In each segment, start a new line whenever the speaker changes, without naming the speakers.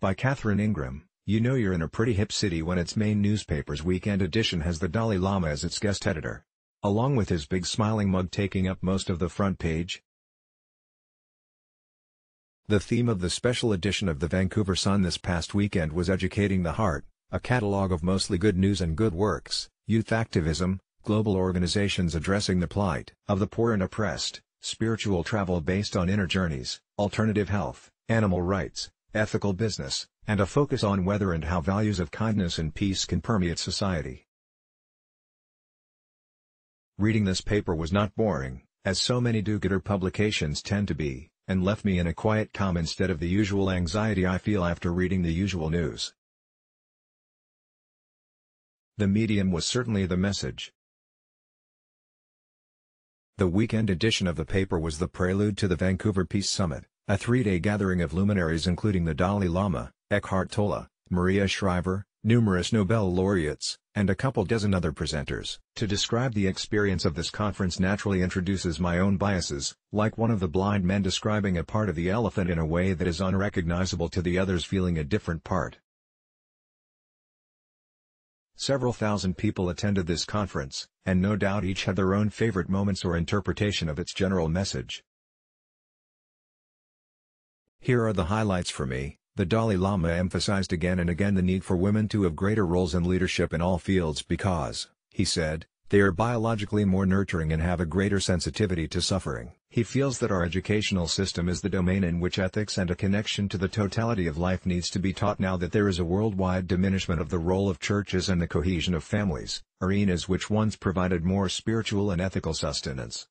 By Catherine Ingram. You know you're in a pretty hip city when its main newspaper's weekend edition has the Dalai Lama as its guest editor. Along with his big smiling mug taking up most of the front page. The theme of the special edition of the Vancouver Sun this past weekend was Educating the Heart, a catalogue of mostly good news and good works, youth activism, global organizations addressing the plight of the poor and oppressed, spiritual travel based on inner journeys, alternative health, animal rights, ethical business, and a focus on whether and how values of kindness and peace can permeate society. Reading this paper was not boring, as so many do-gooder publications tend to be, and left me in a quiet calm instead of the usual anxiety I feel after reading the usual news. The medium was certainly the message. The weekend edition of the paper was the prelude to the Vancouver Peace Summit, a three-day gathering of luminaries including the Dalai Lama, Eckhart Tolle, Maria Shriver, numerous Nobel laureates, and a couple dozen other presenters. To describe the experience of this conference naturally introduces my own biases, like one of the blind men describing a part of the elephant in a way that is unrecognizable to the others feeling a different part. Several thousand people attended this conference, and no doubt each had their own favorite moments or interpretation of its general message. Here are the highlights for me. The Dalai Lama emphasized again and again the need for women to have greater roles in leadership in all fields because, he said, they are biologically more nurturing and have a greater sensitivity to suffering. He feels that our educational system is the domain in which ethics and a connection to the totality of life needs to be taught now that there is a worldwide diminishment of the role of churches and the cohesion of families, arenas which once provided more spiritual and ethical sustenance.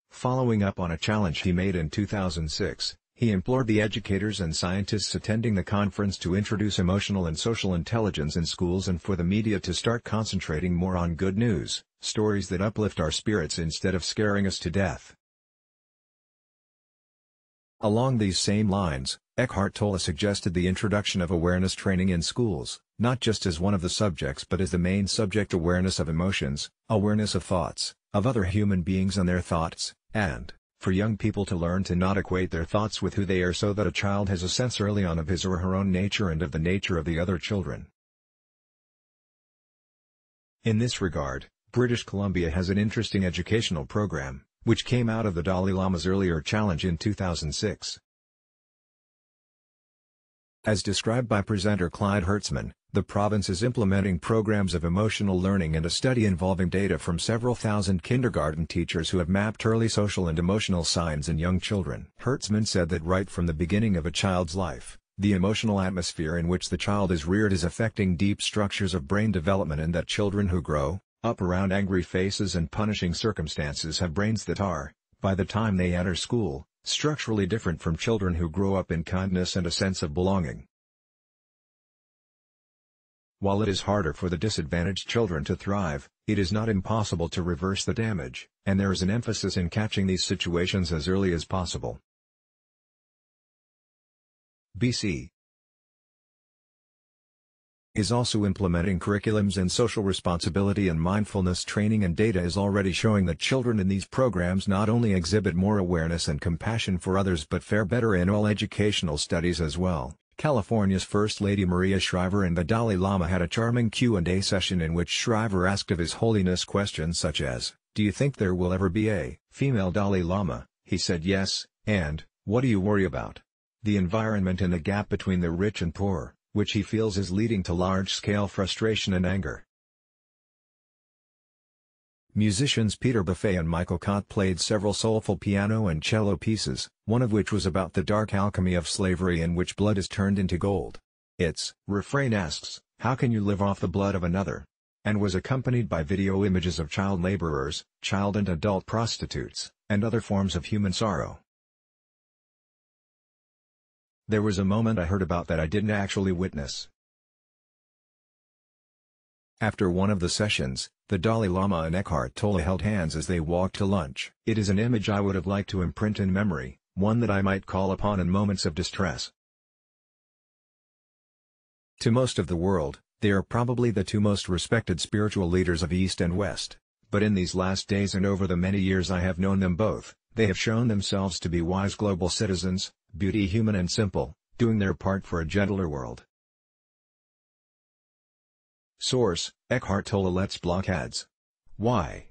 Following up on a challenge he made in 2006, he implored the educators and scientists attending the conference to introduce emotional and social intelligence in schools and for the media to start concentrating more on good news, stories that uplift our spirits instead of scaring us to death. Along these same lines, Eckhart Tolle suggested the introduction of awareness training in schools, not just as one of the subjects but as the main subject: awareness of emotions, awareness of thoughts, of other human beings and their thoughts, and for young people to learn to not equate their thoughts with who they are so that a child has a sense early on of his or her own nature and of the nature of the other children. In this regard, British Columbia has an interesting educational program, which came out of the Dalai Lama's earlier challenge in 2006. As described by presenter Clyde Hertzman, the province is implementing programs of emotional learning and a study involving data from several thousand kindergarten teachers who have mapped early social and emotional signs in young children. Hertzman said that right from the beginning of a child's life, the emotional atmosphere in which the child is reared is affecting deep structures of brain development, and that children who grow up around angry faces and punishing circumstances have brains that are, by the time they enter school, structurally different from children who grow up in kindness and a sense of belonging. While it is harder for the disadvantaged children to thrive, it is not impossible to reverse the damage, and there is an emphasis in catching these situations as early as possible. BC is also implementing curriculums in social responsibility and mindfulness training, and data is already showing that children in these programs not only exhibit more awareness and compassion for others but fare better in all educational studies as well. California's First Lady Maria Shriver and the Dalai Lama had a charming Q&A session in which Shriver asked of His Holiness questions such as, "Do you think there will ever be a female Dalai Lama?" He said yes, and, "What do you worry about?" The environment and the gap between the rich and poor, which he feels is leading to large-scale frustration and anger. Musicians Peter Buffet and Michael Cott played several soulful piano and cello pieces, one of which was about the dark alchemy of slavery in which blood is turned into gold. Its refrain asks, "How can you live off the blood of another?" and was accompanied by video images of child laborers, child and adult prostitutes, and other forms of human sorrow. There was a moment I heard about that I didn't actually witness. After one of the sessions, the Dalai Lama and Eckhart Tolle held hands as they walked to lunch. It is an image I would have liked to imprint in memory, one that I might call upon in moments of distress. To most of the world, they are probably the two most respected spiritual leaders of East and West, but in these last days and over the many years I have known them both, they have shown themselves to be wise global citizens, Beauty human and simple, doing their part for a gentler world. Source: Eckhart Tolle. Let's block ads. Why?